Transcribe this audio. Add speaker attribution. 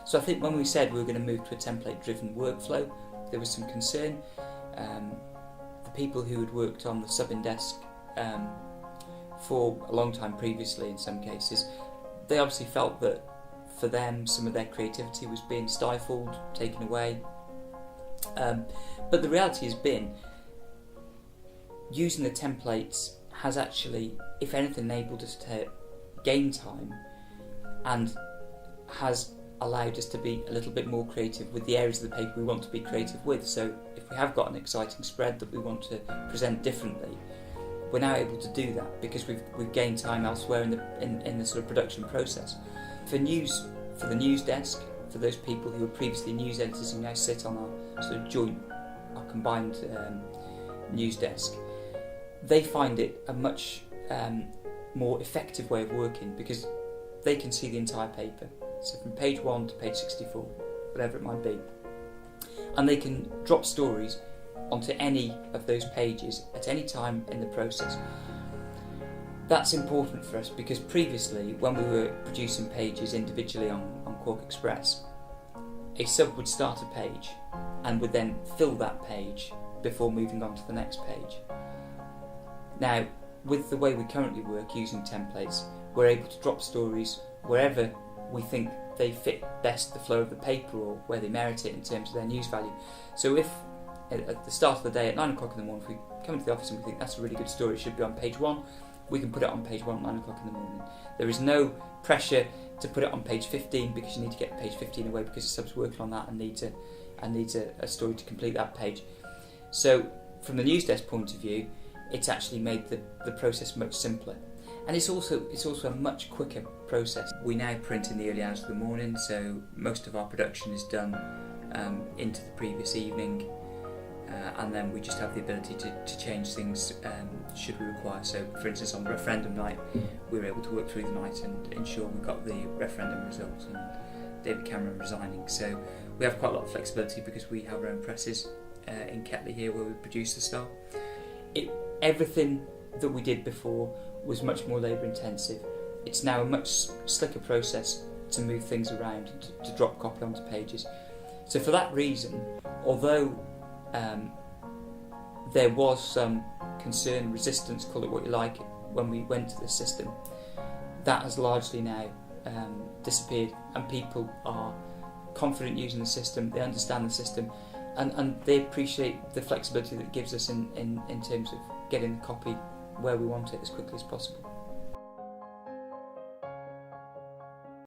Speaker 1: So I think when we said we were going to move to a template-driven workflow, there was some concern. The people who had worked on the sub-in desk for a long time previously, in some cases, they obviously felt that for them some of their creativity was being stifled, taken away. But the reality has been, using the templates has actually, if anything, enabled us to gain time and has allowed us to be a little bit more creative with the areas of the paper we want to be creative with. So if we have got an exciting spread that we want to present differently, we're now able to do that because we've gained time elsewhere in the sort of production process. For the news desk, for those people who were previously news editors who now sit on our sort of our combined news desk, they find it a much more effective way of working because they can see the entire paper. So from page 1 to page 64, whatever it might be. And they can drop stories onto any of those pages at any time in the process. That's important for us because previously, when we were producing pages individually on Quark Express, a sub would start a page and would then fill that page before moving on to the next page. Now, with the way we currently work using templates, we're able to drop stories wherever we think they fit best the flow of the paper or where they merit it in terms of their news value. So if at the start of the day at 9 o'clock in the morning, if we come into the office and we think that's a really good story, it should be on page 1, we can put it on page 1 at 9 o'clock in the morning. There is no pressure to put it on page 15 because you need to get page 15 away because the sub's working on that and needs a story to complete that page. So from the news desk point of view, it's actually made the process much simpler. And it's also a much quicker process. We now print in the early hours of the morning, so most of our production is done into the previous evening, and then we just have the ability to change things should we require. So, for instance, on the referendum night, we were able to work through the night and ensure we got the referendum results and David Cameron resigning. So we have quite a lot of flexibility because we have our own presses in Ketley here where we produce the Star. Everything that we did before was much more labour intensive. It's now a much slicker process to move things around and to drop copy onto pages. So for that reason, although there was some concern, resistance, call it what you like, when we went to this system, that has largely now disappeared and people are confident using the system, they understand the system, and they appreciate the flexibility that it gives us in terms of getting the copy where we want it as quickly as possible.